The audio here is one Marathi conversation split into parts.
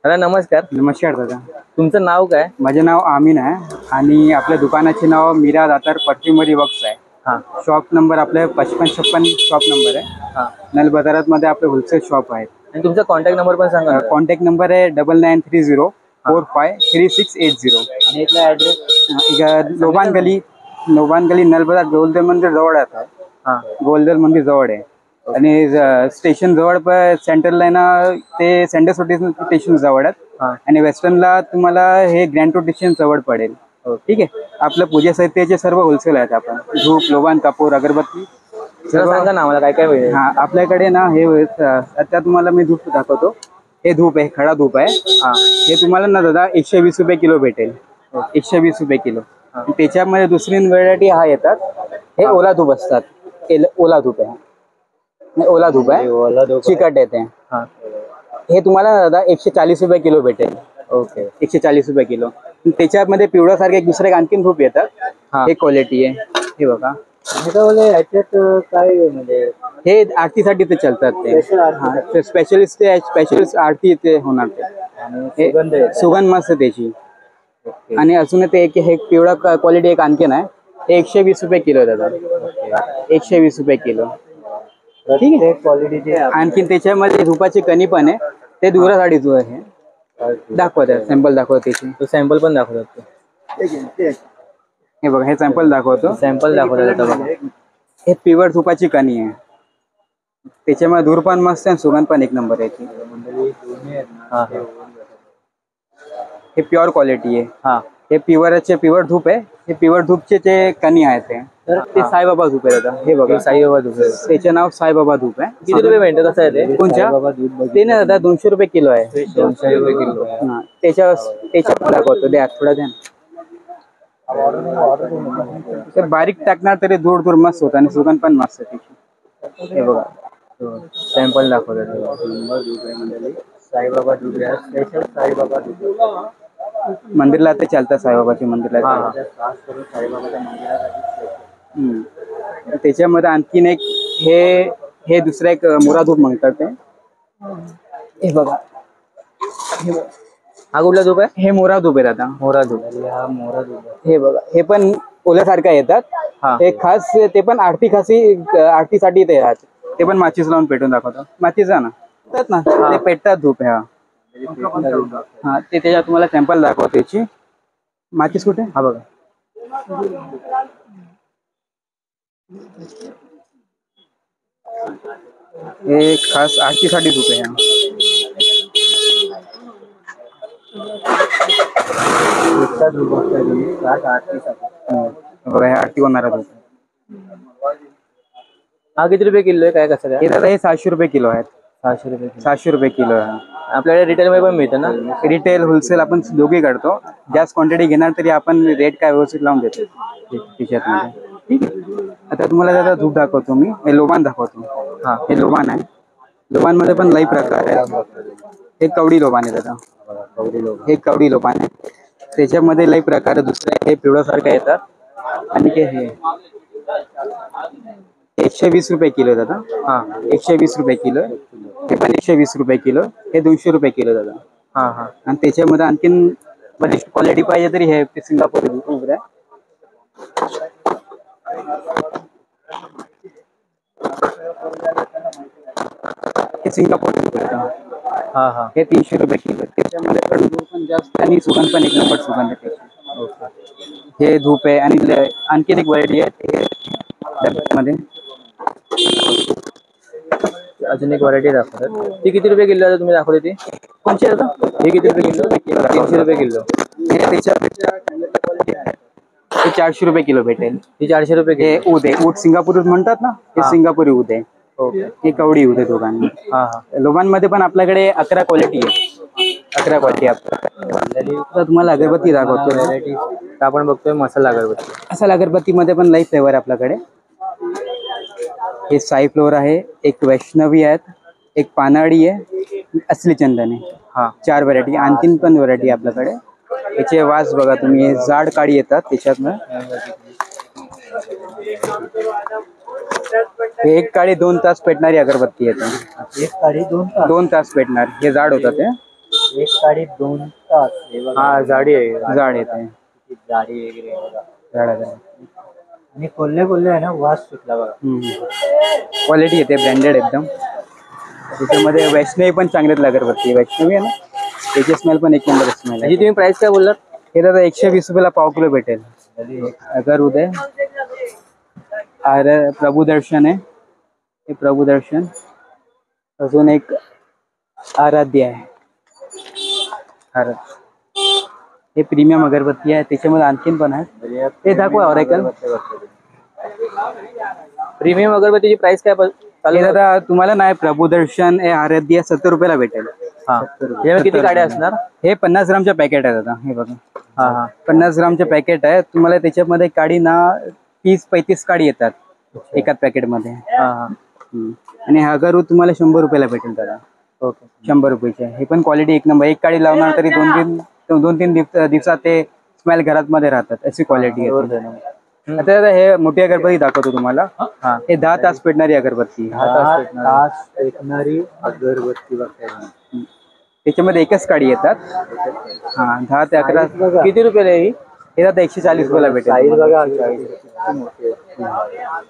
दादा नमस्कार. नमस्कार दादा. तुमचं नाव काय? माझे नाव आमीन आहे आणि आपल्या दुकानाचे नाव मीरा दातार परफ्युमरी वर्क्स आहे. हां शॉप नंबर आपले 5556 शॉप नंबर आहे. हां. नल बाजारात मध्ये आपले होलसेल शॉप आहे. आणि तुमचा कॉन्टॅक्ट नंबर पण सांगा. कॉन्टॅक्ट नंबर आहे 9930453680. आणि इथला ॲड्रेस? लोबान गली नल बाजार गोलदल मंदिर जवळ आहे. हां. गोलदल मंदिर जवळ आहे आणि स्टेशन जवळ सेंट्रल लाईन ते सेंटर स्टेशन जवळ आहेत. हां. आणि वेस्टर्नला तुम्हाला हे ग्रँड रोड स्टेशन जवळ पडेल. ठीक आहे. आपलं पूजा साहित्याचे सर्व होलसेल आहेत. आपण धूप, लोबान, कापूर, अगरबत्ती सांगा ना आम्हाला काय काय मिळेल. हा आपल्याकडे ना हे आता तुम्हाला मी धूप दाखवतो. हे धूप आहे, खडा धूप आहे. हां. हे तुम्हाला ना दादा 120 रुपये किलो भेटेल. 120 रुपये किलो. त्याच्यामध्ये दुसरी व्हरायटी हा येतात. हे ओला धूप असतात. ओला धूप आहे. ओला धूप आहे, चिकट येते. हां. हे तुम्हाला दादा 140 रुपये किलो भेटेल. ओके. 140 रुपये किलो. त्याच्यामध्ये पिवळ्यासारखे एक दुसरे आणखीन धूप येतात. हे क्वालिटी आहे. हे बघा. ह्याच्यात काय म्हणजे हे आरतीसाठी ते चालतात. ते स्पेशलिस्ट आरती ते होणार. ते सुगंध मस्त त्याची. आणि अजून ते एक हे पिवळा क्वालिटी एक आणखीन आहे. हे 120 रुपये किलो दादा. 120 रुपये किलो. ठीक आहे. क्वालिटीचे आणखीन त्याच्यामध्ये धुपाची कणी पण आहे. ते दुरासाठी जो आहे दाखवतात. सॅम्पल दाखवतो त्याची. तो सॅम्पल पण दाखवतात. हे बघा, हे सॅम्पल दाखवतो. सॅम्पल दाखवतात बघा. हे प्युअर धुपाची कणी आहे. त्याच्यामध्ये धूर पण मस्त आहे, सुगंध पण एक नंबर आहे. हां. हे प्युअर क्वालिटी आहे. हां. हे प्युअर धूप आहे. हे प्युअर धूपचे जे कणी आहेत ते साईबाबा धूप आहे दादा. हे बघा, साईबाबा धूप. त्याचे नाव साईबाबा धूप आहे. किती रुपये भेटतं कसं आहे ते? कोणच्या? ते ना दादा 200 रुपये किलो आहे. 200 रुपये किलो. हा, त्याच्या दाखवतो. द्या थोडा द्या. ते बारीक टाकणार तरी दूर दूर मस्त होत आणि सुगंध पण मस्त आहे त्याची. हे बघा, सॅम्पल दाखवतात. साईबाबा धूप आहे. स्पेशल साईबाबा धूप. मंदिरला ते चालतात. साईबाबाच्या मंदिरला. त्याच्यामध्ये आणखीन एक हे दुसरं एक मोरा धूप म्हणतात ते. हे बघा, हा कुठला धूप आहे? हे मोरा धूप आहे दादा. मोरा धूप. हा मोरा धूप. हे बघा, हे पण ओल्यासारखं येतात. हे खास ते पण आरतीसाठी ते आहेत. ते पण माचीस लावून पेटून दाखवतात. माचीस ना ते पेटतात धूप. हा ते त्याच्यात तुम्हाला सॅम्पल दाखवतो त्याची. माचीस कुठे? हा बघा, हे खास आरतीसाठी धूप आहे. बघा, आरती होणार धूप. हा किती रुपये किलो आहे? काय कसं काय? हे दादा हे 700 रुपये किलो आहेत. 600 रुपये. 700 रुपये किलो आहे. आपल्याकडे रिटेल मध्ये पण मिळतं ना? रिटेल होलसेल आपण दोघी काढतो. जास्त क्वांटिटी घेणार तरी आपण रेट काय व्यवस्थित लावून देतो त्याच्यात. ठीक आहे. आता तुम्हाला दादा धूप दाखवतो मी. हे लोबान दाखवतो. हा, हे लोबान आहे. लोबान मध्ये पण लई प्रकार आहे. हे कवडी लोबान आहे दादा. हे कवडी लोबान आहे. त्याच्यामध्ये लई प्रकार दुसरे हे पिवळासारखे येतात. आणि हे 120 रुपये किलो दादा. हा, 120 रुपये किलो. हे पण 120 रुपये किलो. हे 200 रुपये किलो दादा. हा हा. आणि त्याच्यामध्ये आणखीन बरीच क्वालिटी पाहिजे तरी हे सिंगापूर आहे. हे सिंगापूर हा हा. हे 300 रुपये किलो. त्याच्यामध्ये कडू पण जास्त आणि सुगंध पण एक नंबर सुगंध आहे. हे धूप आहे. आणि आणखीन एक व्हरायटी आहे मध्ये. अजून एक व्हरायटी दाखवतात. ती किती रुपये किलो आहे तुम्ही दाखवली ती? कोणची आहे? हे किती रुपये किलो? 300 रुपये किलो. हे त्याच्यापेक्षा हे 400 रुपये किलो भेटेल. ही 400 रुपये किलो. हे ऊद आहे. ऊद सिंगापूर म्हणतात ना, हे सिंगापुरी ऊद आहे. हे कवडी ऊद आहे दोघांनी. लोबांमध्ये पण आपल्याकडे 11 क्वालिटी आहे. 11 क्वालिटी आपल्याकडे. तुम्हाला अगरबत्ती दाखवतो. व्हरायटी आपण बघतोय मसाला अगरबत्ती. मसाला अगरबत्तीमध्ये पण लई फ्लेवर आपल्याकडे. हे साई फ्लोर आहे. एक वैष्णवी आहेत. एक पानाडी आहे. असली चंदन आहे. हा, 4 व्हरायटी. आणखीन पण व्हरायटी आपल्याकडे. याचे वास बघा तुम्ही. जाड काडी येतात त्याच्यातनं. हे एक काडी 2 तास पेटणारी अगरबत्ती येते. एक काडी 2 तास पेटणार. हे जाड होतात. एक काडी 2 तास. हे बघा. हा जाडी आहे. जाड येते. किती जाडी वगैरे आहे बघा. जाड आहे. आणि कोल्हे आहे ना, वास सुटला बघा. क्वालिटी येते, ब्रँडेड एकदम. त्याच्यामध्ये वैष्णवी पण चांगलेच अगरबत्ती. वैष्णवी आहे ना, त्याची स्मेल पण एक नंबर स्मेल आहे. म्हणजे तुम्ही प्राइस काय बोललात? हे दादा 120 रुपयाला पाव किलो भेटेल. अगर उदय अरे प्रभू दर्शन आहे, हे प्रभू दर्शन. अजून एक आराध्य आहे. हे प्रीमियम अगरबत्ती आहे. त्याच्यामध्ये आणखीन पण आहे. ते दाखवा ऑरेकल. प्रीमियम अगरबत्तीची प्राइस काय चालू हे आहे? दादा तुम्हाला नाही, प्रभू दर्शन हे आराध्य 70 रुपयाला भेटेल. हा, याच्यामध्ये किती काड्या असणार? हे 50 ग्रामच्या पॅकेट आहे दादा. हे बघा, हा हा 50 ग्रामचे पॅकेट आहे. तुम्हाला त्याच्यामध्ये काडी ना 30-35 काडी येतात एकाच पॅकेटमध्ये. हा हा आणि हा अगरू तुम्हाला 100 रुपयाला भेटेल दादा. ओके. 100 रुपयाचे. हे पण क्वालिटी एक नंबर. एक काडी लावणार तरी 2-3 दिवसात ते स्मेल घरात मध्ये राहतात, अशी क्वालिटी आहे. आता दादा हे मोठी अगरबत्ती दाखवतो तुम्हाला. हा, हे 10 तास पेटणारी अगरबत्ती. 10 तास पेटणारी अगरबत्ती बघताय. त्याच्यामध्ये एकच काडी येतात. हा, 10 ते 11. किती रुपयाला आहे ही? हे दादा 140 रुपयाला भेटेल. साईज बघा, किती मोठी आहे.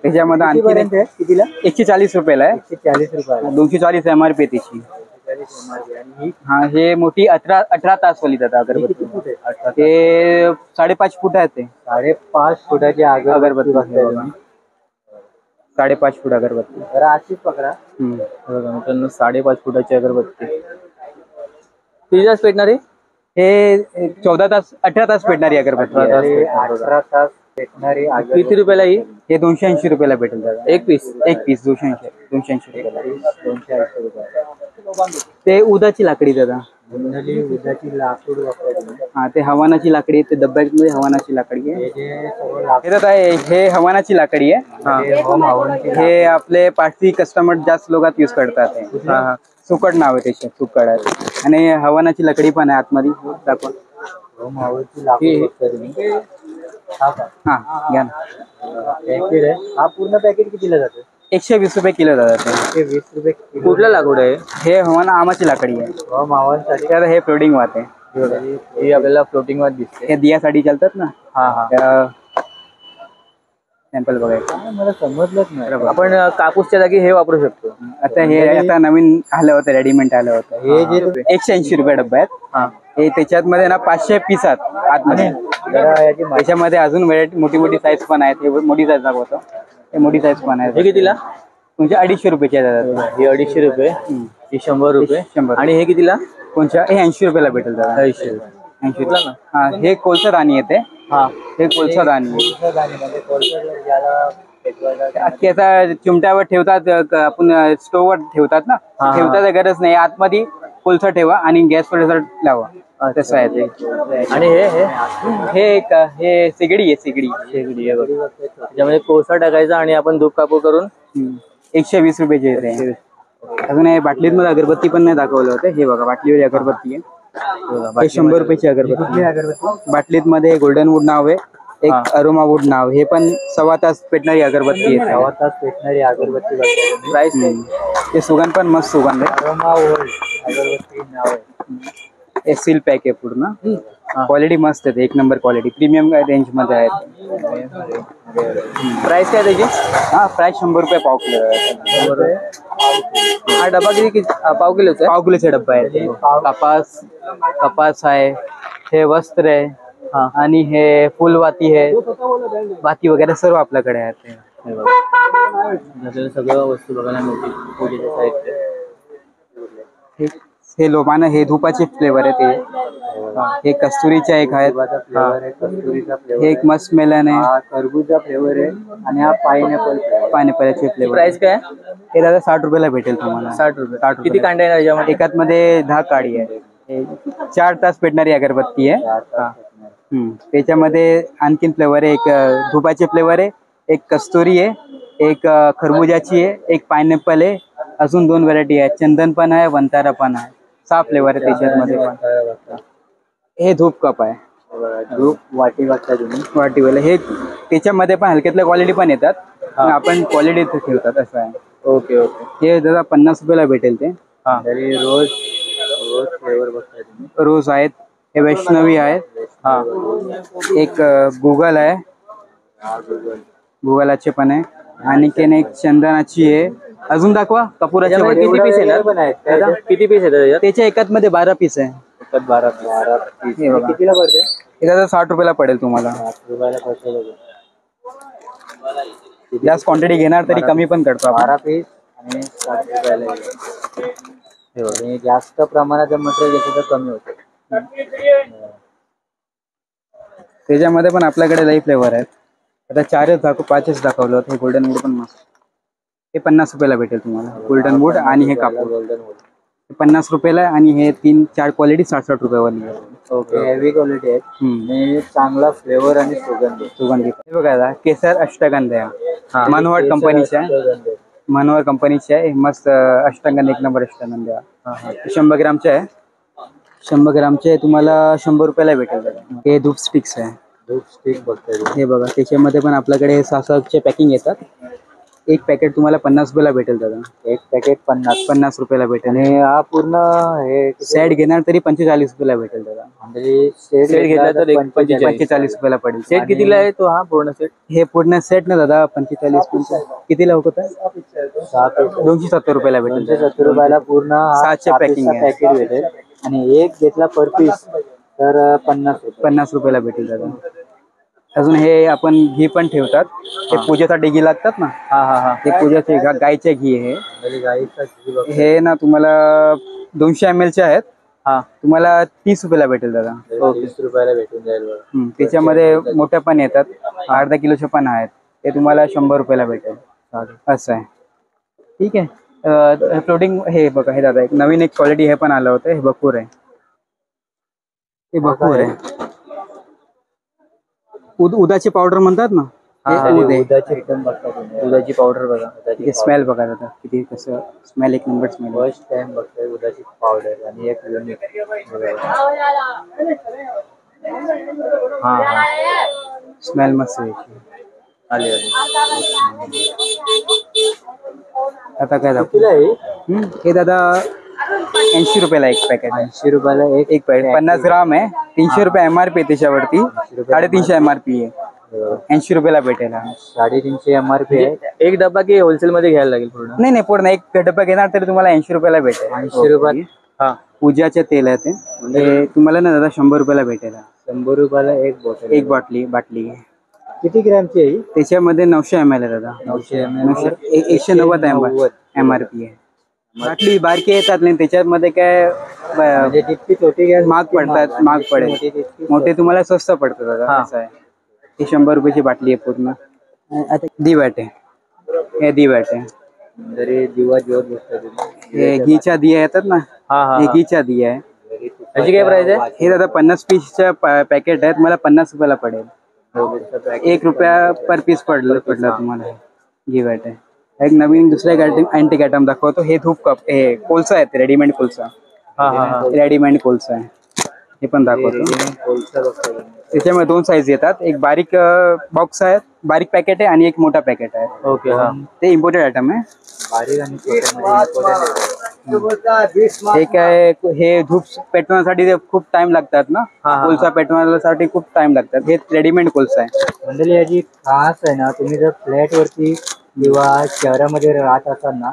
त्याच्यामध्ये आणखी आहे कितीला? 140 रुपयाला आहे. 140 रुपये. 240 MRP त्याची. आणि हा, हे मोठी 18 तास वाली दादा अगरबत्ती. ते 5.5 फूट आहे. ते 5.5 फुटाची अगरबत्ती बघताय. 5.5 फूट अगरबत्ती. जरा अशीच पकडा. बघा मित्रांनो, 5.5 फुटाची अगरबत्ती. किती तास पेटणारी? हे 18 तास पेटणारी अगरबत्ती आहे. 18 तास पेटणारी अगरबत्ती. किती रुपयाला ही? हे 280 रुपयाला भेटेल दादा. एक पीस? एक पीस 280 रुपयाला. 280 रुपये. ते उदाची लाकडी दादा. उदाची लाकूड बघताय तुम्ही. हा, ते हवानाची लाकडी. ते डब्यामध्ये हवानाची लाकडी आहे. हे जे सगळं लाकूड हे दादा हे हवानाची लाकडी आहे. हे होम हवनची हे आपले पारसी कस्टमर जास्त लोकात यूज करतात. हे सुकट नाव आहे त्याचे, सुकट आहे. आणि हवानाची लकडी पण आहे आतमध्ये. दाखवा. होम हवनची लाकूड बघताय तुम्ही. हा का? हा, घ्या ना. पॅकेट आहे. हा पूर्ण पॅकेट कितीला जातं? 120 रुपये किलो दादा ते. 120 रुपये किलो. कुठला लाकूड आहे? हे हवाना आमाची लाकडी आहे. होम हवनसाठी. त्यात हे फ्लोटिंग वात आहे. ही आपल्याला फ्लोटिंग वर दिसते. हे दियासाठी चालतात ना. हा हा, सॅम्पल बघायचं. काय मला समजलंच नाही. आपण कापूसच्या जागी हे वापरू शकतो. आता हे आता नवीन आलं होतं, रेडीमेड आलं होतं. हे जे 180 रुपये डब्बा आहेत. हा, हे त्याच्यात मध्ये ना 500 पीस आहेत आतमध्ये. जरा याची माहिती. त्याच्यामध्ये अजून व्हरायटी मोठी साईज पण आहेत. हे मोठी साईज दाखवतो. हे मोठी साईज पण हे आहे. कितीला? म्हणजे 250 रुपयाची आहे दादा. हे 250 रुपये, ही 100 रुपये. 100. आणि हे कितीला? कोणच्या? हे 80 रुपयाला भेटेल दादा. 80 रुपये. 80 रुपये. हा, हे कोळसा राणी येते. हा, हे कोळसा राणी आहे. म्हणजे कोळसा ज्याला पेटवायला अख्खी आता चिमट्यावर ठेवतात, आपण स्टोव्हवर ठेवतात ना. हा. ठेवतात गरज नाही. आतमध्ये कोळसा ठेवा आणि गॅसवर लावा. तसं आहे ते. आणि हे शेगडी आहे. शेगडी शेगडी आहे बघा. त्याच्यामध्ये कोळसा टाकायचा आणि आपण धूप कापूर करून 120 रुपयाची येते. अजून हे बाटलीमध्ये अगरबत्ती पण नाही दाखवलं होतं. हे बघा, बाटलीवर अगरबत्ती आहे. हे 100 रुपयाची अगरबत्ती. बाटलीत मध्ये गोल्डन वूड नाव आहे. एक अरोमा वूड नाव. हे पण 1.25 तास पेटणारी अगरबत्ती आहे. 1.25 तास पेटणारी अगरबत्ती बघताय तुम्ही. प्राइस ते सुगंध पण मस्त सुगंध आहे. अरोमा वर्ल्ड अगरबत्ती नाव आहे. हे सील पॅक आहे पूर्ण. क्वालिटी मस्त आहे. एक नंबर क्वालिटी. प्रीमियम रेंज मध्ये आहे. प्राइस काय त्याची? हा, प्राइस 100 रुपये पाव किलो आहे. हा डबा किती? पाव किलोचा आहे? पाव किलोचा डब्बा आहे. कपास आहे. हे वस्त्र आहे. हा, आणि हे फुलवाती आहे. वाती वगैरे सर्व आपल्याकडे आहेत. हे बघा. आपल्याला सगळं वस्तू बघायला मिळतील पूजेच्या साहित्य. हे लोबाना, हे धुपाचे फ्लेवर आहे ते. हे कस्तुरीचे एक आहेत. फ्लेवर आहे, कस्तुरीचा फ्लेवर हे एक मस्त मेलन आहे. हा खरबूजा फ्लेवर आहे आणि हा पाइनएपल फ्लेवर. पायनॅपलचे फ्लेवर. प्राइस काय? हे दादा 60 रुपयाला भेटेल तुम्हाला. 60 रुपये. 60 किती कांडे आहे याच्यामध्ये? एकात मध्ये 10 काडी आहे. हे 4 तास पेटणारी अगरबत्ती आहे. त्याच्यामध्ये आणखीन फ्लेवर आहे. एक धुपाचे फ्लेवर आहे, एक कस्तुरी आहे, एक खरबुजाची आहे, एक पायनॅपल आहे. अजून 2 व्हरायटी आहेत. चंदन पण आहे, वंतारा पण आहे. 6 फ्लेवर आहे त्याच्यामध्ये पण. हे धूप कप आहे. धूप वाटी बघताय तुम्ही. वाटीवाले. हे त्याच्यामध्ये पण हलक्यातल्या क्वालिटी पण येतात. आपण क्वालिटी ठेवतात असं आहे. Okay okay. हे दादा 50 रुपयाला भेटेल ते. तरी रोज फ्लेवर बघताय तुम्ही. रोज आहेत, हे वैष्णवी आहेत, हा एक गुगल आहे, गुगलाचे पण आहे, आणि एक चंदनाची आहे. अजून दाखवा कपुराचे त्याच्यामध्ये वडे. किती पीस येणार पण आहेत काय? दादा? किती पीस येतात त्याच्यात? त्याच्या एकात मध्ये 12 पीस आहे. एकात 12 पीस. 12 piece. हे बघा. कितीला पडते? हे दादा 60 रुपयाला पडेल तुम्हाला. 8 रुपयाला पडते बघा. जास्त क्वांटिटी घेणार तरी कमी पण करतो आपण. 12 पीस आणि 60 रुपयाला येईल. आणि जास्त प्रमाणात मटेरियल घेतलं तर कमी होते. त्याच्यामध्ये पण आपल्याकडे लई फ्लेवर आहेत. आता 4च दाखव 5च दाखवलं होतं. हे गोल्डन वूड पण मस्त. हे 50 रुपयाला भेटेल तुम्हाला. गोल्डन वूड आणि हे कापूर गोल्डन वूड 50 रुपयाला आहे, आणि हे 3-4 क्वालिटी 60-60 रुपयावाली आहे. ओके. हेवी क्वालिटी आहेत आणि चांगला फ्लेवर आणि सुगंध. सुगंधी. हे बघा दादा, केसर अष्टगंध आहे. मनोहर कंपनीचे आहे. सुगंध. मनोहर कंपनीचे आहे. मस्त अष्टगंध, 1 नंबर अष्टगंध आहे. 100 ग्रामचे आहे. 100 ग्रामचे तुम्हाला 100 रुपयाला भेटेल दादा. हे धूप स्टिक्स आहे. धूप स्टिक बघताय तुम्ही. हे बघा, त्याच्यामध्ये पण आपल्याकडे 6-6चे पॅकिंग येतात. एक पॅकेट तुम्हाला 50 रुपयाला भेटेल दादा. एक पॅकेट 50 रुपयाला भेटेल. आणि हा पूर्ण हे सेट घेणार तरी 45 रुपयाला भेटेल दादा. म्हणजे सेट घेतला तर 45 रुपयाला पडेल. सेट कितीला आहे तो हा पूर्ण सेट? हे पूर्ण सेट ना दादा 45 कितीला होत आहे? 270 रुपयाला भेटेल. 270 रुपयाला पूर्ण 6चे packing आहे. पॅकेट भेटेल. आणि एक घेतला पर पीस तर 50 रुपये. 50 रुपयाला भेटेल दादा. अजून हे आपण घी पण ठेवतात. हे पूजेसाठी घी लागतात ना. हा हा हा. हे पूजेचे गायचे घी आहे. म्हणजे गाईचा घी बघ. हे ना तुम्हाला 200 ml चे आहेत. हा तुम्हाला 30 रुपयाला भेटेल दादा. 30 रुपयाला भेटून जाईल बघा. त्याच्यामध्ये मोठ्या पण येतात. अर्धा किलोचे पण आहेत. ते तुम्हाला 100 रुपयाला भेटेल. असं आहे. ठीक आहे. फ्लोटिंग हे बघा, हे दादा एक नवीन एक क्वालिटी हे पण आलं होतं. हे बकूर आहे. हे बकूर आहे. उदाची पावडर म्हणतात ना. हे उद आहे. दुधाची आयटम बघता तुम्ही. दुधाची पावडर बघा. हे स्मेल बघा दादा, किती कसं smell, 1 number smell. First time बघताय दुधाची पावडर आणि एक युनिक. हा हा. स्मेल मस्त आहे. आले आले. आता काय दाखवू? कितीला आहे? हे दादा 80 रुपयाला एक पॅकेट आहे. 80 रुपयाला एक पॅकेट 50 ग्राम आहे. 300 रुपये MRP त्याच्यावरती. 350 MRP आहे. 80 रुपयाला भेटेल. 350 MRP आहे. एक डब्बा की होलसेल मध्ये घ्यायला लागेल पूर्ण? नाही नाही, पूर्ण एक डब्बा घेणार तरी तुम्हाला 80 रुपयाला भेटेल. 80 रुपयात. हा. पूजाचे तेल आहे ते. हे तुम्हाला ना दादा 100 रुपयाला भेटेल. 100 रुपयाला एक बॉटल. एक बाटली किती ग्रॅमची आहे? त्याच्यामध्ये 900 ml आहे दादा. 900 ml. 190 MRP आहे. बाटली बारकी येतात नाही, त्याच्यामध्ये काय म्हणजे जितकी छोटी गॅस महाग पडतात. महाग पडेल. मोठे तुम्हाला स्वस्त पडतात दादा. असं आहे. ही 100 रुपयाची बाटली आहे पूर्ण. आता दिवाट आहे. हे दिवाट आहे. जरी दिवा जेवत बसता तुम्ही. हे घीच्या दिया येतात ना. हा हा हे घीच्या दिया आहे. त्याची काय प्राइस आहे? हे दादा 50 पीसच्या पॅकेट आहेत. मला 50 रुपयाला पडेल. 1 रुपया पर पीस पडलं तुम्हाला. दिवाट आहे. एक नवीन दुसरा एक अँटिक आयटम दाखवतो. हे धूप कप, हे कोळसा आहे, रेडीमेड कोळसा. हा हा हा. रेडीमेड कोळसा आहे. हे पण दाखवतो. कोळसा बघता तुम्ही. त्याच्यामध्ये 2 साईज येतात. एक बारीक बॉक्स आहे, बारीक पॅकेट आहे, आणि एक मोठा पॅकेट आहे. ओके. हा. ते इम्पोर्टेड आयटम आहे. बारीक आणि छोट्यामध्ये. हे काय, हे धूप पेटवण्यासाठी ते खूप टाइम लागतात ना. हा. कोळसा पेटवण्यासाठी खूप टाइम लागतात. हे रेडीमेड कोळसा आहे. मंडळी याची खास आहे ना, तुम्ही जर फ्लॅट वरती किंवा शहरामध्ये राहत असाल ना,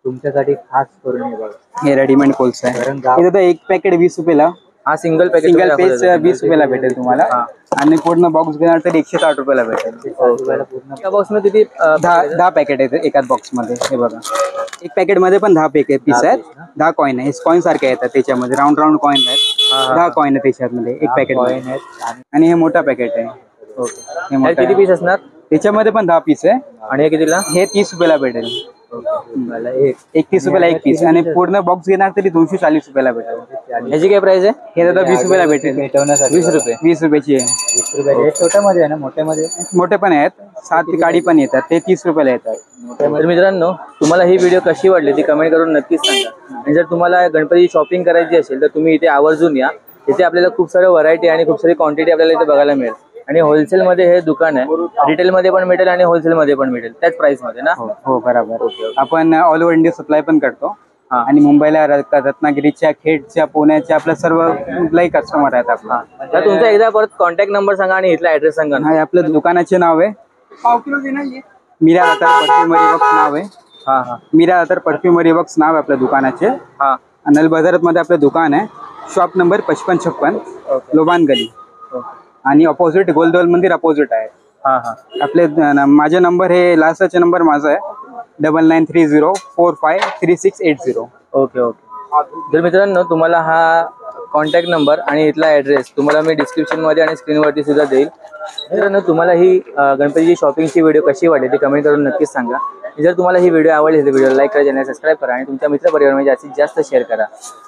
तुमच्यासाठी खास करून हे बघा. हे रेडीमेड कोळसा आहे. कारण हे दादा एक पॅकेट 20 रुपयाला. हा सिंगल पॅकेट. सिंगल पीस 20 रुपयाला भेटेल तुम्हाला. आणि पूर्ण बॉक्स घेणार तर 160 रुपयाला भेटेल. पूर्ण एका बॉक्स मध्ये किती 10 पॅकेट आहेत एकाच बॉक्स मध्ये. हे बघा, एक पॅकेट मध्ये पण 10 पीस आहेत. 10 कॉइन आहे. कॉइन सारखे येतात. त्याच्यामध्ये राऊंड राऊंड कॉइन आहेत. 10 कॉइन आहे त्याच्यामध्ये एक पॅकेट कॉइन आहेत. आणि हे मोठा पॅकेट आहे. हे मोठं किती आहे. पीस असणार? त्याच्यामध्ये पण 10 पीस आहे. आणि हे कितीला? हे 30 रुपयाला भेटेल. मला एक 31 रुपयाला एक पीस. आणि पूर्ण बॉक्स घेणार तरी 240 रुपयाला भेटेल. याची काय प्राइस आहे? हे दादा 20 रुपयाला भेटेल. पेटवण्यासाठी 20 रुपये. 20 रुपयाची आहे. 20 रुपये. छोट्यामध्ये आहे ना, मोठ्यामध्ये मोठे पण आहेत. 7 काडी पण येतात. ते 30 रुपयाला येतात. तर मित्रांनो, तुम्हाला ही व्हिडिओ कशी वाटली ती कमेंट करून नक्कीच सांगा. आणि जर तुम्हाला गणपती शॉपिंग करायची असेल तर तुम्ही इथे आवर्जून या. इथे आपल्याला खूप सारं व्हरायटी आणि खूप सारी क्वांटिटी आपल्याला इथे बघायला मिळेल. आणि होलसेल मध्ये हे दुकान आहे. रिटेल मध्ये पण मिळेल आणि होलसेल मध्ये पण मिळेल त्याच प्राइस मध्ये ना. हो बरोबर. आपण ऑल ओव्हर इंडिया सप्लाय पण करतो. हा. आणि मुंबईला रत्नागिरीच्या, खेडच्या, पुण्याच्या आपल्या सर्व कुठलाही कस्टमर आहेत आपला. तर तुमचा एकदा परत कॉन्टॅक्ट नंबर सांगा आणि इथला ऍड्रेस सांगा ना. हा, आपलं दुकानाचे नाव आहे मीरा अत्तर परफ्युमरी वर्क्स नाव आहे. हा हा मीरा अत्तर परफ्युमरी वर्क्स नाव आहे आपल्या दुकानाचे. हा नल बाजारात मध्ये आपलं दुकान आहे. शॉप नंबर 5556 लोबान गली आणि अपोजिट गोलदोल मंदिर अपोजिट आहे. हा हा आपले माझे नंबर हे लास्टचे नंबर माझा आहे 9930453680. Okay okay. तर मित्रांनो तुम्हाला हा कॉन्टॅक्ट नंबर आणि इथला ॲड्रेस तुम्हाला मी डिस्क्रिप्शनमध्ये आणि स्क्रीनवरती सुद्धा देईल. मित्रांनो तुम्हाला ही गणपतीची शॉपिंगची व्हिडिओ कशी वाटली ती कमेंट करून नक्कीच सांगा. जर तुम्हाला ही व्हिडिओ आवडली तर व्हिडिओ लाईक करा, चॅनल सबस्क्राईब करा आणि तुमच्या मित्रपरिवारामध्ये जास्तीत जास्त शेअर करा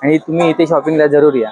आणि तुम्ही इथे शॉपिंगला जरूर या.